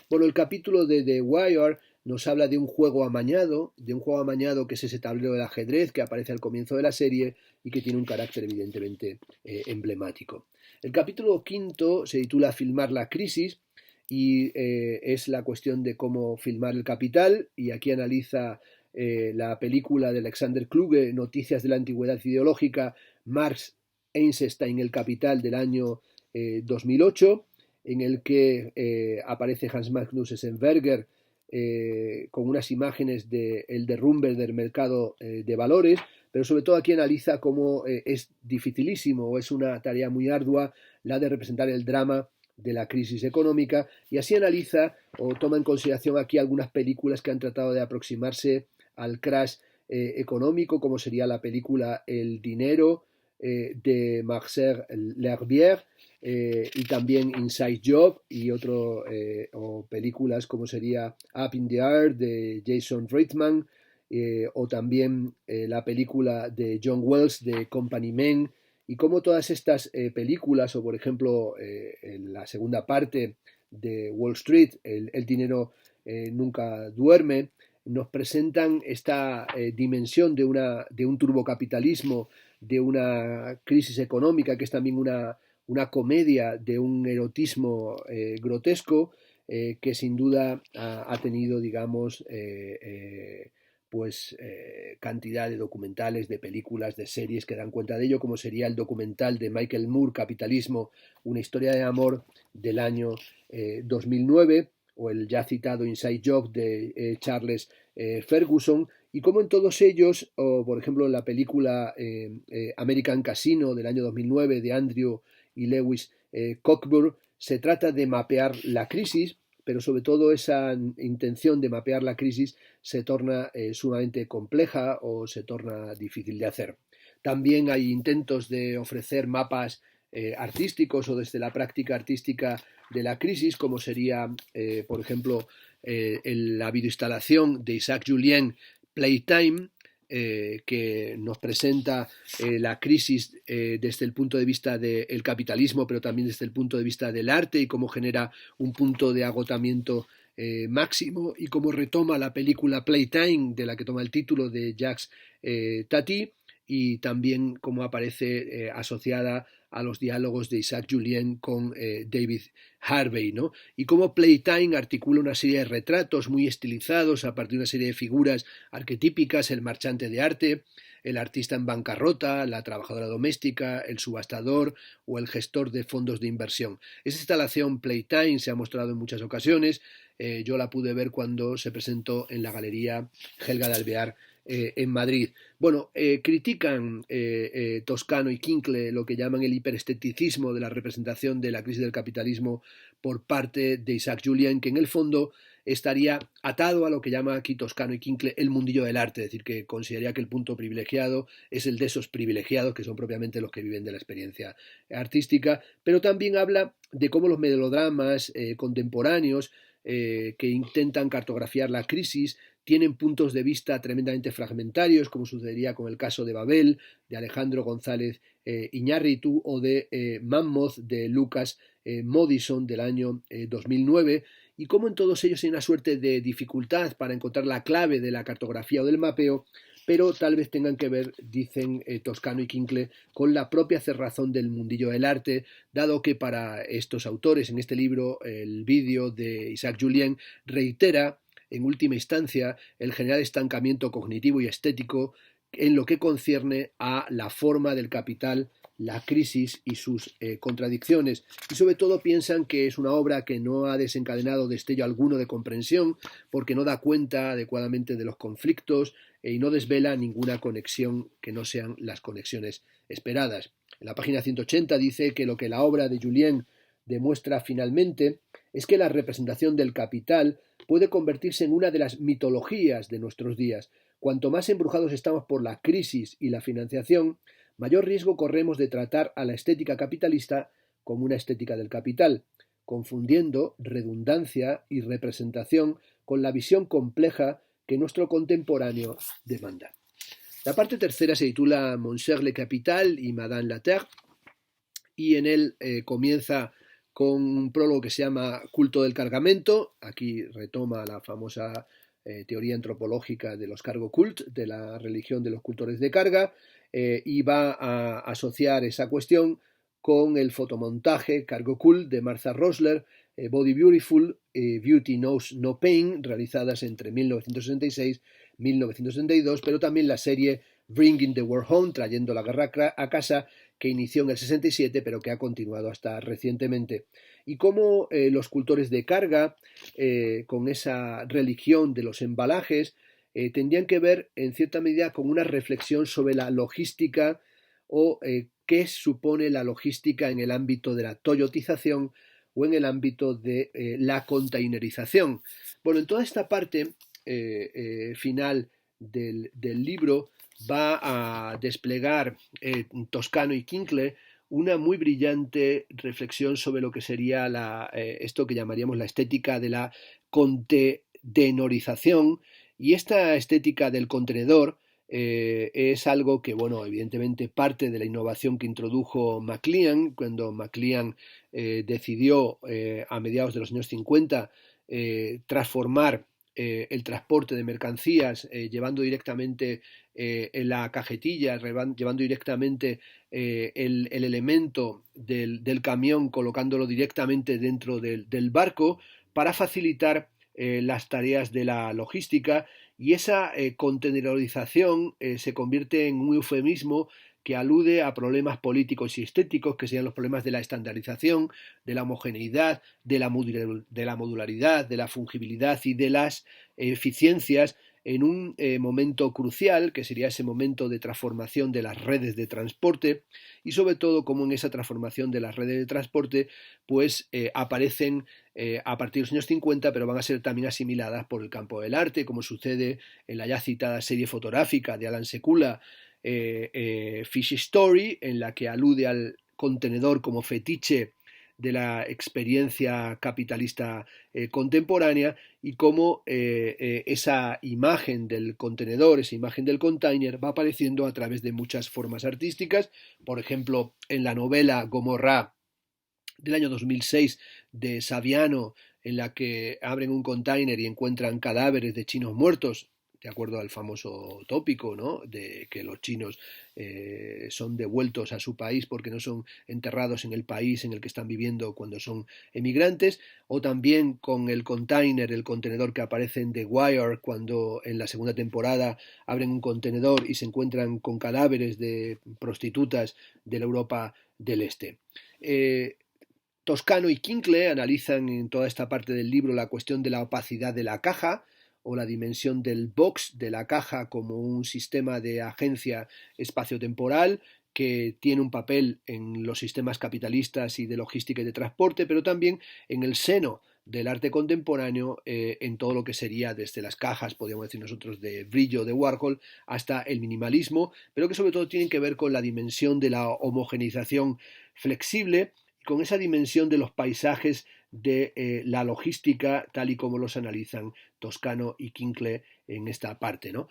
Bueno, el capítulo de The Wire nos habla de un juego amañado que es ese tablero del ajedrez que aparece al comienzo de la serie y que tiene un carácter evidentemente emblemático. El capítulo quinto se titula Filmar la crisis y es la cuestión de cómo filmar el capital, y aquí analiza la película de Alexander Kluge, Noticias de la Antigüedad Ideológica, Marx, Einstein, el Capital, del año 2008, en el que aparece Hans Magnus Essenberger con unas imágenes del derrumbe del mercado de valores, pero sobre todo aquí analiza cómo es dificilísimo o es una tarea muy ardua la de representar el drama de la crisis económica, y así analiza o toma en consideración aquí algunas películas que han tratado de aproximarse al crash económico, como sería la película El dinero de Marcel L'Herbier, y también Inside Job y o películas como sería Up in the Air de Jason Reitman, o también la película de John Wells de Company Men, y como todas estas películas, o por ejemplo en la segunda parte de Wall Street, el dinero nunca duerme, nos presentan esta dimensión de un turbocapitalismo, de una crisis económica que es también una comedia de un erotismo grotesco, que sin duda ha tenido, digamos, cantidad de documentales, de películas, de series que dan cuenta de ello, como sería el documental de Michael Moore, Capitalismo, una historia de amor, del año 2009, o el ya citado Inside Job de Charles Ferguson, y como en todos ellos, o por ejemplo en la película American Casino del año 2009 de Andrew y Lewis Cockburn, se trata de mapear la crisis, pero sobre todo esa intención de mapear la crisis se torna sumamente compleja o se torna difícil de hacer. También hay intentos de ofrecer mapas artísticos o desde la práctica artística de la crisis, como sería, por ejemplo, la videoinstalación de Isaac Julien, Playtime, que nos presenta la crisis desde el punto de vista del capitalismo, pero también desde el punto de vista del arte, y cómo genera un punto de agotamiento máximo, y cómo retoma la película Playtime, de la que toma el título, de Jacques Tati, y también cómo aparece asociada a los diálogos de Isaac Julien con David Harvey, ¿no? Y cómo Playtime articula una serie de retratos muy estilizados a partir de una serie de figuras arquetípicas: el marchante de arte, el artista en bancarrota, la trabajadora doméstica, el subastador o el gestor de fondos de inversión. Esta instalación Playtime se ha mostrado en muchas ocasiones. Yo la pude ver cuando se presentó en la Galería Helga de Alvear en Madrid. Bueno, critican Toscano y Kinckle lo que llaman el hiperesteticismo de la representación de la crisis del capitalismo por parte de Isaac Julien, que en el fondo estaría atado a lo que llama aquí Toscano y Kinckle el mundillo del arte, es decir, que consideraría que el punto privilegiado es el de esos privilegiados, que son propiamente los que viven de la experiencia artística, pero también habla de cómo los melodramas contemporáneos que intentan cartografiar la crisis tienen puntos de vista tremendamente fragmentarios, como sucedería con el caso de Babel, de Alejandro González Iñárritu, o de Mammoth, de Lucas Modison, del año 2009, y como en todos ellos hay una suerte de dificultad para encontrar la clave de la cartografía o del mapeo, pero tal vez tengan que ver, dicen Toscano y Kinckle, con la propia cerrazón del mundillo del arte, dado que para estos autores, en este libro, el vídeo de Isaac Julien reitera en última instancia el general estancamiento cognitivo y estético en lo que concierne a la forma del capital, la crisis y sus contradicciones, y sobre todo piensan que es una obra que no ha desencadenado destello alguno de comprensión, porque no da cuenta adecuadamente de los conflictos y no desvela ninguna conexión que no sean las conexiones esperadas. En la página 180 dice que lo que la obra de Julien demuestra finalmente es que la representación del capital puede convertirse en una de las mitologías de nuestros días. Cuanto más embrujados estamos por la crisis y la financiación, mayor riesgo corremos de tratar a la estética capitalista como una estética del capital, confundiendo redundancia y representación con la visión compleja que nuestro contemporáneo demanda. La parte tercera se titula Monsieur le Capital y Madame la Terre, y en él comienza con un prólogo que se llama Culto del Cargamento. Aquí retoma la famosa teoría antropológica de los cargo cult, de la religión de los cultores de carga, y va a asociar esa cuestión con el fotomontaje Cargo Cult de Martha Rosler, Body Beautiful, Beauty Knows No Pain, realizadas entre 1966 y 1972, pero también la serie Bringing the World Home, trayendo la guerra a casa, que inició en el 67, pero que ha continuado hasta recientemente. Y cómo los cultores de carga, con esa religión de los embalajes, tendrían que ver en cierta medida con una reflexión sobre la logística o qué supone la logística en el ámbito de la toyotización o en el ámbito de la containerización. Bueno, en toda esta parte final del libro va a desplegar Toscano y Kinckle una muy brillante reflexión sobre lo que sería esto que llamaríamos la estética de la contenorización, y esta estética del contenedor es algo que, bueno, evidentemente parte de la innovación que introdujo McLean, cuando McLean decidió a mediados de los años 50 transformar el transporte de mercancías, llevando directamente en la cajetilla, llevando directamente el elemento del camión, colocándolo directamente dentro del barco para facilitar las tareas de la logística, y esa contenerización se convierte en un eufemismo que alude a problemas políticos y estéticos, que serían los problemas de la estandarización, de la homogeneidad, de la modularidad, de la fungibilidad y de las eficiencias, en un momento crucial, que sería ese momento de transformación de las redes de transporte, y sobre todo como en esa transformación de las redes de transporte pues aparecen a partir de los años 50, pero van a ser también asimiladas por el campo del arte, como sucede en la ya citada serie fotográfica de Alan Sekula, Fish Story, en la que alude al contenedor como fetiche de la experiencia capitalista contemporánea, y cómo esa imagen del contenedor, esa imagen del container va apareciendo a través de muchas formas artísticas. Por ejemplo, en la novela Gomorrah del año 2006 de Saviano, en la que abren un container y encuentran cadáveres de chinos muertos, de acuerdo al famoso tópico, ¿no?, de que los chinos son devueltos a su país porque no son enterrados en el país en el que están viviendo cuando son emigrantes, o también con el container, el contenedor que aparece en The Wire, cuando en la segunda temporada abren un contenedor y se encuentran con cadáveres de prostitutas de la Europa del Este. Toscano y Kinckle analizan en toda esta parte del libro la cuestión de la opacidad de la caja, o la dimensión del box, de la caja, como un sistema de agencia espaciotemporal que tiene un papel en los sistemas capitalistas y de logística y de transporte, pero también en el seno del arte contemporáneo, en todo lo que sería desde las cajas, podríamos decir nosotros, de brillo de Warhol hasta el minimalismo, pero que sobre todo tienen que ver con la dimensión de la homogeneización flexible, con esa dimensión de los paisajes de la logística, tal y como los analizan Toscano y Kinckle en esta parte, ¿no?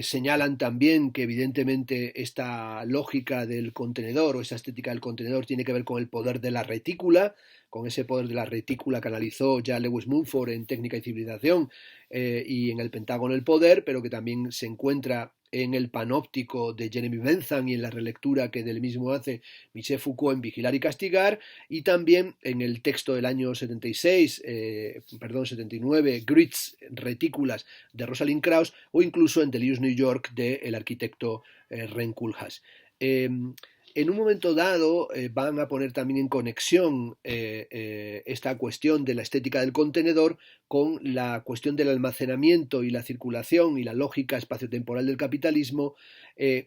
Señalan también que evidentemente esta lógica del contenedor o esa estética del contenedor tiene que ver con el poder de la retícula, con ese poder de la retícula que analizó ya Lewis Mumford en Técnica y Civilización y en El Pentágono del Poder, pero que también se encuentra en el panóptico de Jeremy Bentham y en la relectura que del mismo hace Michel Foucault en Vigilar y Castigar, y también en el texto del año 79, Grids, Retículas, de Rosalind Krauss, o incluso en Delirious New York del arquitecto Ren Koolhaas. En un momento dado van a poner también en conexión esta cuestión de la estética del contenedor con la cuestión del almacenamiento y la circulación y la lógica espaciotemporal del capitalismo,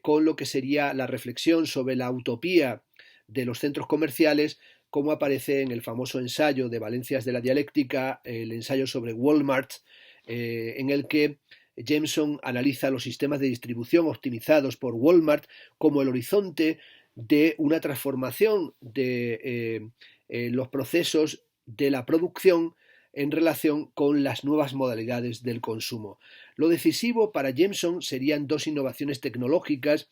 con lo que sería la reflexión sobre la utopía de los centros comerciales, como aparece en el famoso ensayo de Valencias de la dialéctica, el ensayo sobre Walmart, en el que Jameson analiza los sistemas de distribución optimizados por Walmart como el horizonte de una transformación de los procesos de la producción en relación con las nuevas modalidades del consumo. Lo decisivo para Jameson serían dos innovaciones tecnológicas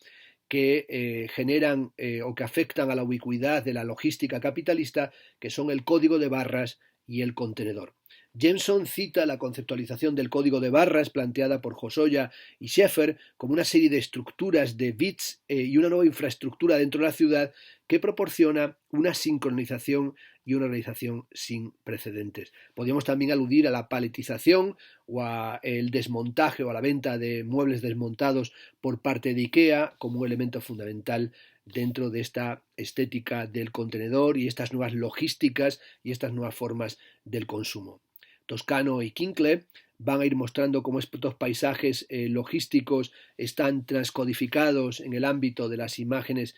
que generan o que afectan a la ubicuidad de la logística capitalista, que son el código de barras y el contenedor. Jameson cita la conceptualización del código de barras planteada por Hosoya y Schaeffer como una serie de estructuras de bits y una nueva infraestructura dentro de la ciudad que proporciona una sincronización y una organización sin precedentes. Podríamos también aludir a la paletización o al desmontaje o a la venta de muebles desmontados por parte de IKEA como un elemento fundamental dentro de esta estética del contenedor y estas nuevas logísticas y estas nuevas formas del consumo. Toscano y Kinkley van a ir mostrando cómo estos paisajes logísticos están transcodificados en el ámbito de las imágenes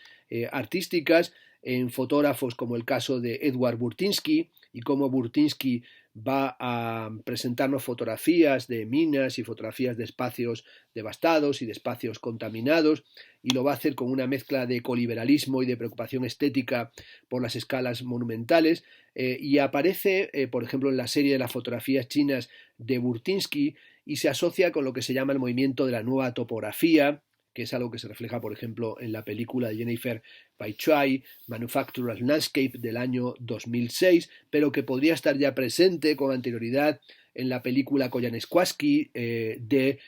artísticas en fotógrafos como el caso de Edward Burtynsky y cómo Burtynsky va a presentarnos fotografías de minas y fotografías de espacios devastados y de espacios contaminados, y lo va a hacer con una mezcla de ecoliberalismo y de preocupación estética por las escalas monumentales, y aparece, por ejemplo, en la serie de las fotografías chinas de Burtynsky y se asocia con lo que se llama el movimiento de la nueva topografía, que es algo que se refleja, por ejemplo, en la película de Jennifer Bai Choi, Manufacturer's Landscape, del año 2006, pero que podría estar ya presente con anterioridad en la película Koyaanisqatsi de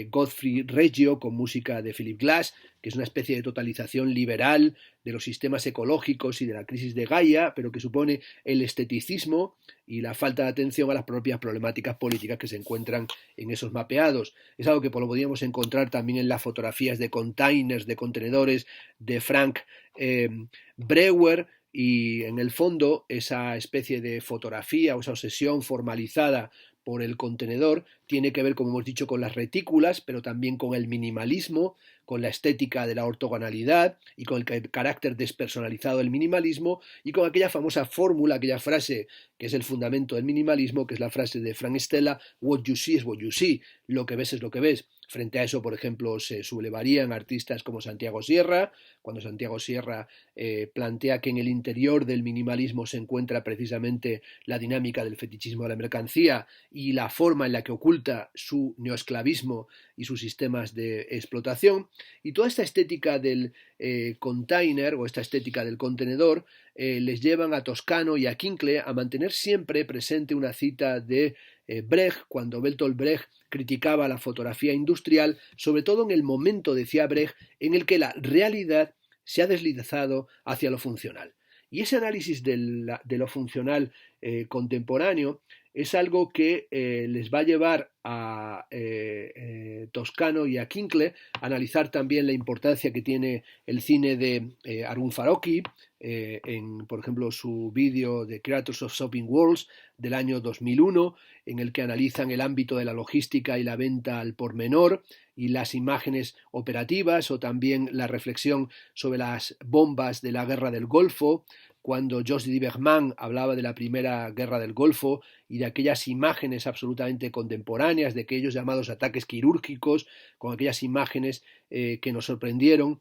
Godfrey Reggio, con música de Philip Glass, que es una especie de totalización liberal de los sistemas ecológicos y de la crisis de Gaia, pero que supone el esteticismo y la falta de atención a las propias problemáticas políticas que se encuentran en esos mapeados. Es algo que lo podríamos encontrar también en las fotografías de containers, de contenedores de Frank Breuer, y en el fondo esa especie de fotografía o esa obsesión formalizada por el contenedor tiene que ver, como hemos dicho, con las retículas, pero también con el minimalismo, con la estética de la ortogonalidad y con el carácter despersonalizado del minimalismo y con aquella famosa fórmula, aquella frase que es el fundamento del minimalismo, que es la frase de Frank Stella: "What you see is what you see", lo que ves es lo que ves. Frente a eso, por ejemplo, se sublevarían artistas como Santiago Sierra, cuando Santiago Sierra plantea que en el interior del minimalismo se encuentra precisamente la dinámica del fetichismo de la mercancía y la forma en la que oculta su neoesclavismo y sus sistemas de explotación. Y toda esta estética del container o esta estética del contenedor les llevan a Toscano y a Kinkley a mantener siempre presente una cita de Brecht, cuando Bertolt Brecht criticaba la fotografía industrial, sobre todo en el momento, decía Brecht, en el que la realidad se ha deslizado hacia lo funcional. Y ese análisis de lo funcional contemporáneo es algo que les va a llevar a Toscano y a Kinkley a analizar también la importancia que tiene el cine de Arun Farocki, en, por ejemplo, su vídeo de Creators of Shopping Worlds del año 2001, en el que analizan el ámbito de la logística y la venta al por menor y las imágenes operativas, o también la reflexión sobre las bombas de la guerra del Golfo, cuando Josh Lieberman hablaba de la primera guerra del Golfo y de aquellas imágenes absolutamente contemporáneas, de aquellos llamados ataques quirúrgicos, con aquellas imágenes que nos sorprendieron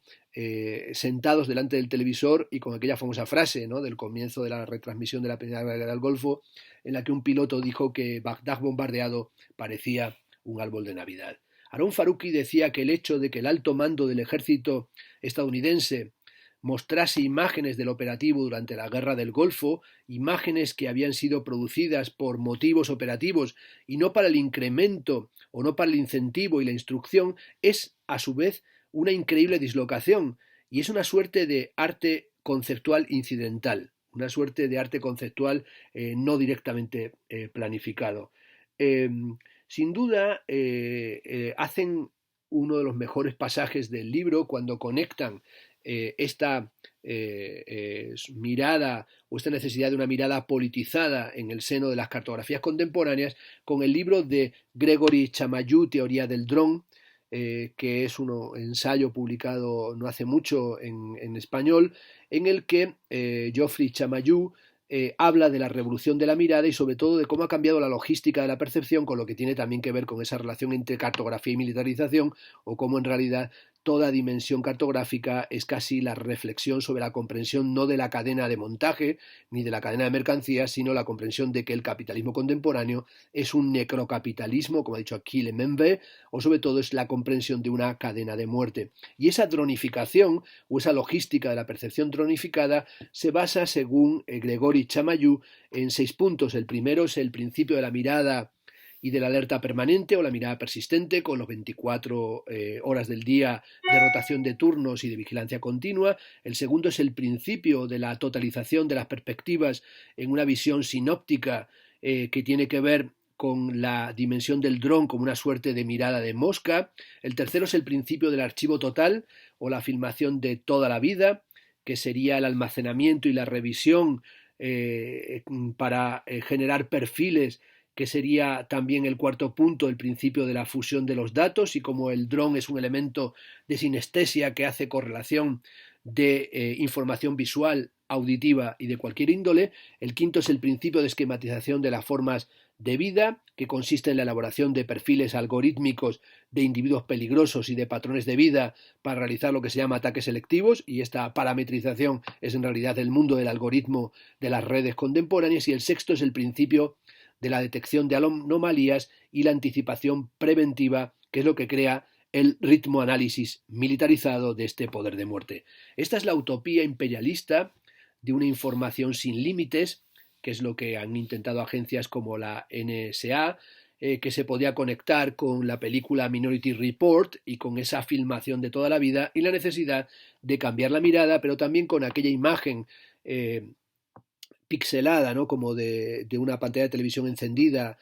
sentados delante del televisor y con aquella famosa frase, ¿no?, del comienzo de la retransmisión de la primera guerra del Golfo, en la que un piloto dijo que Bagdad bombardeado parecía un árbol de Navidad. Arun Farocki decía que el hecho de que el alto mando del ejército estadounidense mostrase imágenes del operativo durante la Guerra del Golfo, imágenes que habían sido producidas por motivos operativos y no para el incremento o no para el incentivo y la instrucción, es a su vez una increíble dislocación y es una suerte de arte conceptual incidental, una suerte de arte conceptual no directamente planificado. Sin duda, hacen uno de los mejores pasajes del libro cuando conectan esta mirada o esta necesidad de una mirada politizada en el seno de las cartografías contemporáneas con el libro de Gregory Chamayou, Teoría del dron, que es un ensayo publicado no hace mucho en español, en el que Geoffrey Chamayou habla de la revolución de la mirada y sobre todo de cómo ha cambiado la logística de la percepción, con lo que tiene también que ver con esa relación entre cartografía y militarización, o cómo en realidad toda dimensión cartográfica es casi la reflexión sobre la comprensión no de la cadena de montaje ni de la cadena de mercancías, sino la comprensión de que el capitalismo contemporáneo es un necrocapitalismo, como ha dicho aquí Lemembe, o sobre todo es la comprensión de una cadena de muerte. Y esa dronificación o esa logística de la percepción dronificada se basa, según Gregory Chamayou, en 6 puntos. El primero es el principio de la mirada y de la alerta permanente o la mirada persistente, con los 24 horas del día de rotación de turnos y de vigilancia continua. El segundo es el principio de la totalización de las perspectivas en una visión sinóptica que tiene que ver con la dimensión del dron como una suerte de mirada de mosca. El tercero es el principio del archivo total o la filmación de toda la vida, que sería el almacenamiento y la revisión para generar perfiles, que sería también el cuarto punto, el principio de la fusión de los datos, y como el dron es un elemento de sinestesia que hace correlación de información visual, auditiva y de cualquier índole. El quinto es el principio de esquematización de las formas de vida, que consiste en la elaboración de perfiles algorítmicos de individuos peligrosos y de patrones de vida para realizar lo que se llama ataques selectivos, y esta parametrización es en realidad el mundo del algoritmo de las redes contemporáneas. Y el sexto es el principio de la detección de anomalías y la anticipación preventiva, que es lo que crea el ritmo análisis militarizado de este poder de muerte. Esta es la utopía imperialista de una información sin límites, que es lo que han intentado agencias como la NSA, que se podía conectar con la película Minority Report y con esa filmación de toda la vida, y la necesidad de cambiar la mirada, pero también con aquella imagen pixelada, ¿no? Como de una pantalla de televisión encendida,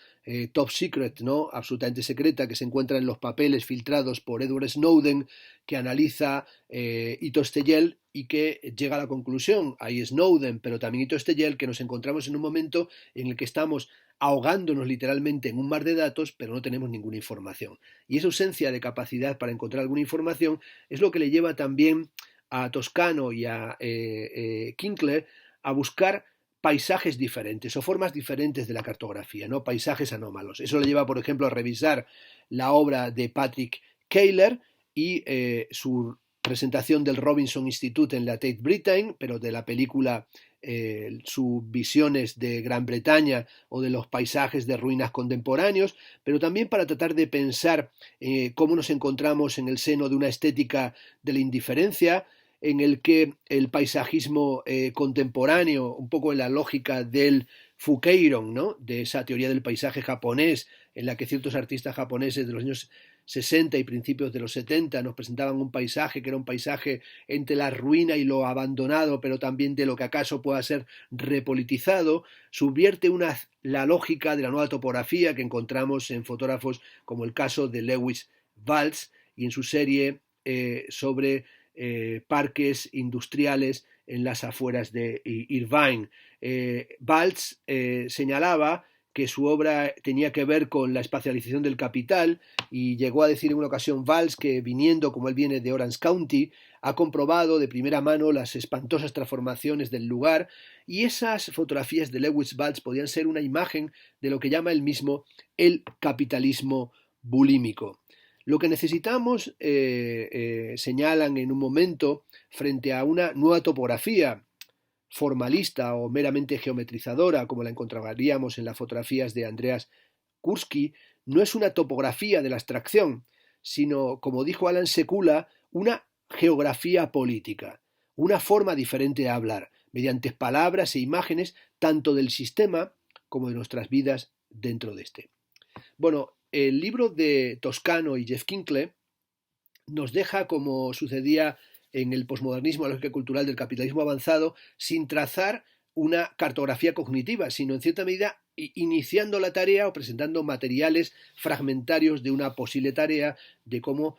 top secret, ¿no? Absolutamente secreta, que se encuentra en los papeles filtrados por Edward Snowden, que analiza Ito Steyel y que llega a la conclusión, hay Snowden, pero también Ito Steyel, que nos encontramos en un momento en el que estamos ahogándonos literalmente en un mar de datos, pero no tenemos ninguna información. Y esa ausencia de capacidad para encontrar alguna información es lo que le lleva también a Toscano y a Kinkler a buscar paisajes diferentes o formas diferentes de la cartografía, ¿no? Paisajes anómalos. Eso le lleva, por ejemplo, a revisar la obra de Patrick Keyler y su presentación del Robinson Institute en la Tate Britain, pero de la película sus visiones de Gran Bretaña o de los paisajes de ruinas contemporáneos, pero también para tratar de pensar cómo nos encontramos en el seno de una estética de la indiferencia, en el que el paisajismo contemporáneo, un poco en la lógica del Fukeiron, ¿no? De esa teoría del paisaje japonés, en la que ciertos artistas japoneses de los años 60 y principios de los 70 nos presentaban un paisaje que era un paisaje entre la ruina y lo abandonado, pero también de lo que acaso pueda ser repolitizado, subvierte la lógica de la nueva topografía que encontramos en fotógrafos como el caso de Lewis Waltz y en su serie sobre parques industriales en las afueras de Irvine. Waltz señalaba que su obra tenía que ver con la espacialización del capital, y llegó a decir en una ocasión Waltz que, viniendo como él viene de Orange County, ha comprobado de primera mano las espantosas transformaciones del lugar, y esas fotografías de Lewis Waltz podían ser una imagen de lo que llama él mismo el capitalismo bulímico. Lo que necesitamos, señalan en un momento, frente a una nueva topografía formalista o meramente geometrizadora, como la encontraríamos en las fotografías de Andreas Gursky, no es una topografía de la abstracción, sino, como dijo Alan Sekula, una geografía política, una forma diferente de hablar, mediante palabras e imágenes, tanto del sistema como de nuestras vidas dentro de este. Bueno, el libro de Toscano y Jeff Kinkle nos deja, como sucedía en el posmodernismo, la lógica cultural del capitalismo avanzado, sin trazar una cartografía cognitiva, sino en cierta medida iniciando la tarea o presentando materiales fragmentarios de una posible tarea de cómo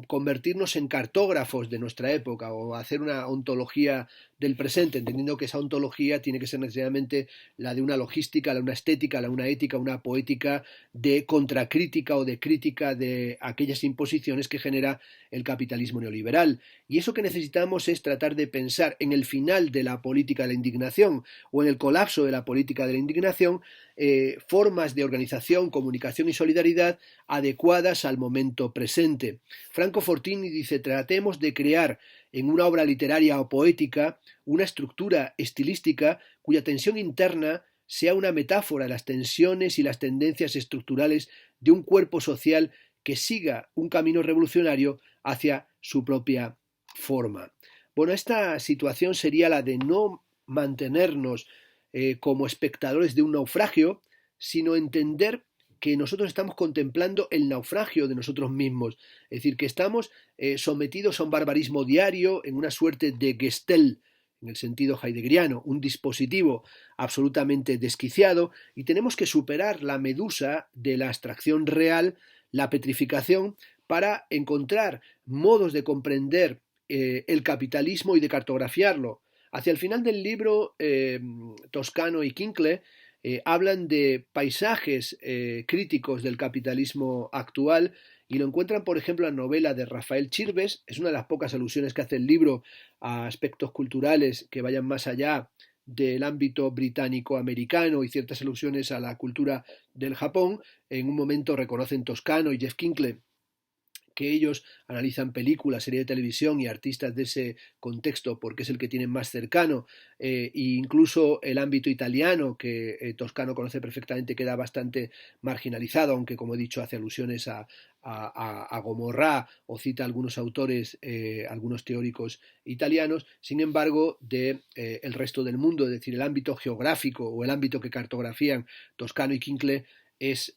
convertirnos en cartógrafos de nuestra época o hacer una ontología del presente, entendiendo que esa ontología tiene que ser necesariamente la de una logística, la de una estética, la de una ética, una poética de contracrítica o de crítica de aquellas imposiciones que genera el capitalismo neoliberal. Y eso que necesitamos es tratar de pensar en el final de la política de la indignación o en el colapso de la política de la indignación, formas de organización, comunicación y solidaridad adecuadas al momento presente. Franco Fortini dice: tratemos de crear en una obra literaria o poética una estructura estilística cuya tensión interna sea una metáfora de las tensiones y las tendencias estructurales de un cuerpo social que siga un camino revolucionario hacia su propia forma. Bueno, esta situación sería la de no mantenernos como espectadores de un naufragio, sino entender que nosotros estamos contemplando el naufragio de nosotros mismos, es decir, que estamos sometidos a un barbarismo diario, en una suerte de Gestell, en el sentido heideggeriano, un dispositivo absolutamente desquiciado, y tenemos que superar la medusa de la abstracción real, la petrificación, para encontrar modos de comprender el capitalismo y de cartografiarlo. Hacia el final del libro, Toscano y Kinckle hablan de paisajes críticos del capitalismo actual y lo encuentran, por ejemplo, en la novela de Rafael Chirves. Es una de las pocas alusiones que hace el libro a aspectos culturales que vayan más allá del ámbito británico-americano y ciertas alusiones a la cultura del Japón. En un momento reconocen Toscano y Jeff Kinckle que ellos analizan películas, series de televisión y artistas de ese contexto porque es el que tienen más cercano, e incluso el ámbito italiano que Toscano conoce perfectamente queda bastante marginalizado, aunque como he dicho hace alusiones a Gomorrah o cita a algunos autores, algunos teóricos italianos. Sin embargo, el resto del mundo, es decir, el ámbito geográfico o el ámbito que cartografían Toscano y Kinckle es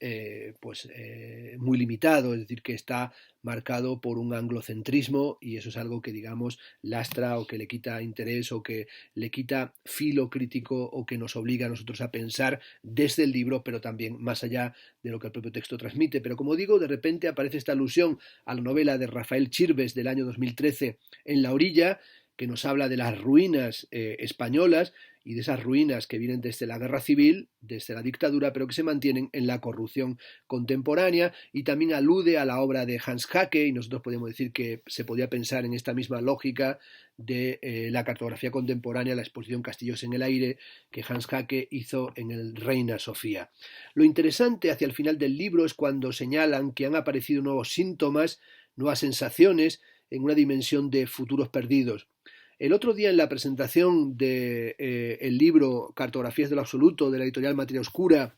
muy limitado, es decir, que está marcado por un anglocentrismo y eso es algo que, digamos, lastra o que le quita interés o que le quita filo crítico o que nos obliga a nosotros a pensar desde el libro, pero también más allá de lo que el propio texto transmite. Pero como digo, de repente aparece esta alusión a la novela de Rafael Chirves del año 2013, En la orilla, que nos habla de las ruinas españolas y de esas ruinas que vienen desde la guerra civil, desde la dictadura, pero que se mantienen en la corrupción contemporánea, y también alude a la obra de Hans Haacke, y nosotros podemos decir que se podía pensar en esta misma lógica de la cartografía contemporánea, la exposición Castillos en el aire, que Hans Haacke hizo en el Reina Sofía. Lo interesante hacia el final del libro es cuando señalan que han aparecido nuevos síntomas, nuevas sensaciones, en una dimensión de futuros perdidos. El otro día en la presentación del libro Cartografías de lo Absoluto de la editorial Materia Oscura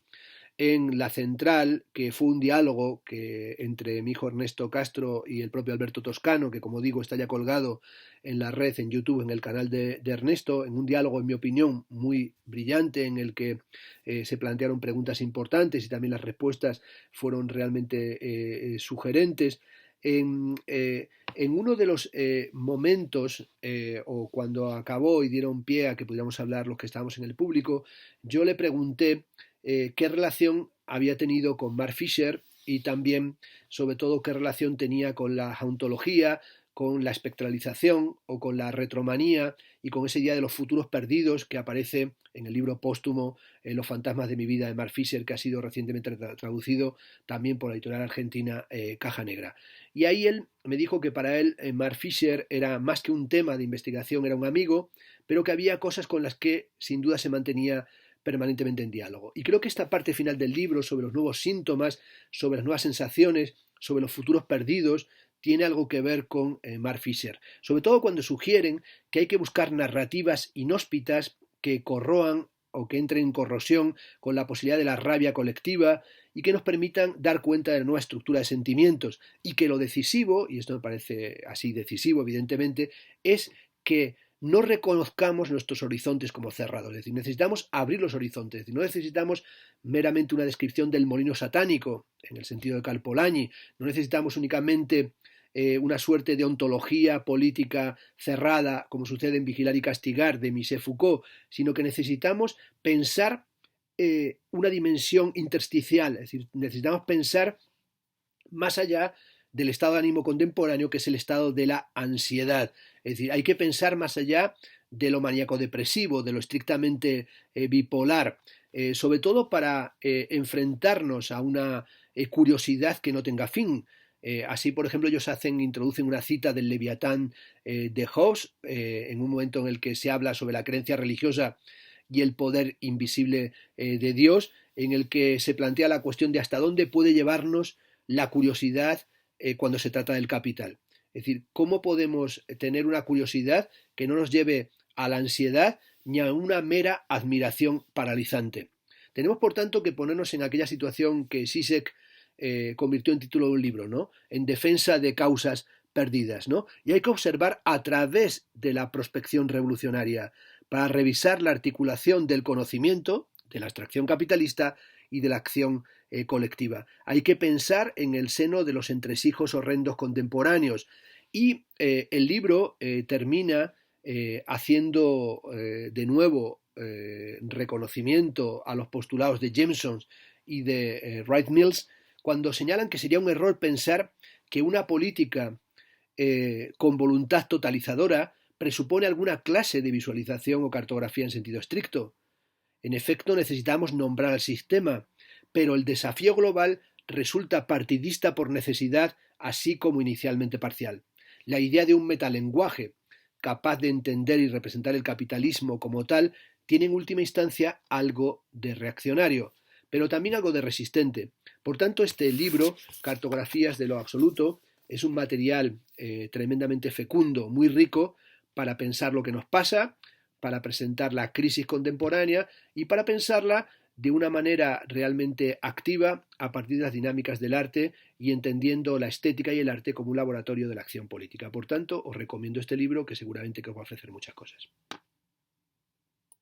en La Central, que fue un diálogo entre mi hijo Ernesto Castro y el propio Alberto Toscano, que como digo está ya colgado en la red, en YouTube, en el canal de Ernesto, en un diálogo, en mi opinión, muy brillante, en el que se plantearon preguntas importantes y también las respuestas fueron realmente sugerentes. En uno de los momentos, o cuando acabó y dieron pie a que pudiéramos hablar los que estábamos en el público, yo le pregunté qué relación había tenido con Mark Fisher y también, sobre todo, qué relación tenía con la ontología, con la espectralización o con la retromanía y con ese idea de los futuros perdidos que aparece en el libro póstumo Los fantasmas de mi vida de Mark Fisher, que ha sido recientemente traducido también por la editorial argentina Caja Negra. Y ahí él me dijo que para él Mark Fisher era más que un tema de investigación, era un amigo, pero que había cosas con las que sin duda se mantenía permanentemente en diálogo. Y creo que esta parte final del libro sobre los nuevos síntomas, sobre las nuevas sensaciones, sobre los futuros perdidos, tiene algo que ver con Mark Fisher, sobre todo cuando sugieren que hay que buscar narrativas inhóspitas que corroan o que entren en corrosión con la posibilidad de la rabia colectiva y que nos permitan dar cuenta de la nueva estructura de sentimientos, y que lo decisivo, y esto me parece así decisivo evidentemente, es que no reconozcamos nuestros horizontes como cerrados, es decir, necesitamos abrir los horizontes, es decir, no necesitamos meramente una descripción del molino satánico, en el sentido de Cal Polanyi, no necesitamos únicamente una suerte de ontología política cerrada, como sucede en Vigilar y Castigar de Michel Foucault, sino que necesitamos pensar una dimensión intersticial, es decir, necesitamos pensar más allá del estado de ánimo contemporáneo, que es el estado de la ansiedad. Es decir, hay que pensar más allá de lo maníaco-depresivo, de lo estrictamente bipolar, sobre todo para enfrentarnos a una curiosidad que no tenga fin. Así, por ejemplo, ellos introducen una cita del Leviatán de Hobbes, en un momento en el que se habla sobre la creencia religiosa y el poder invisible de Dios, en el que se plantea la cuestión de hasta dónde puede llevarnos la curiosidad cuando se trata del capital. Es decir, ¿cómo podemos tener una curiosidad que no nos lleve a la ansiedad ni a una mera admiración paralizante? Tenemos, por tanto, que ponernos en aquella situación que Zizek convirtió en título de un libro, ¿no? En defensa de causas perdidas, ¿no? Y hay que observar a través de la prospección revolucionaria para revisar la articulación del conocimiento, de la abstracción capitalista y de la acción colectiva. Hay que pensar en el seno de los entresijos horrendos contemporáneos y el libro termina haciendo de nuevo reconocimiento a los postulados de Jameson y de Wright Mills cuando señalan que sería un error pensar que una política con voluntad totalizadora presupone alguna clase de visualización o cartografía en sentido estricto. En efecto, necesitamos nombrar al sistema, pero el desafío global resulta partidista por necesidad, así como inicialmente parcial. La idea de un metalenguaje capaz de entender y representar el capitalismo como tal tiene en última instancia algo de reaccionario, pero también algo de resistente. Por tanto, este libro, Cartografías de lo Absoluto, es un material tremendamente fecundo, muy rico, para pensar lo que nos pasa, para presentar la crisis contemporánea y para pensarla de una manera realmente activa a partir de las dinámicas del arte y entendiendo la estética y el arte como un laboratorio de la acción política. Por tanto, os recomiendo este libro que seguramente que os va a ofrecer muchas cosas.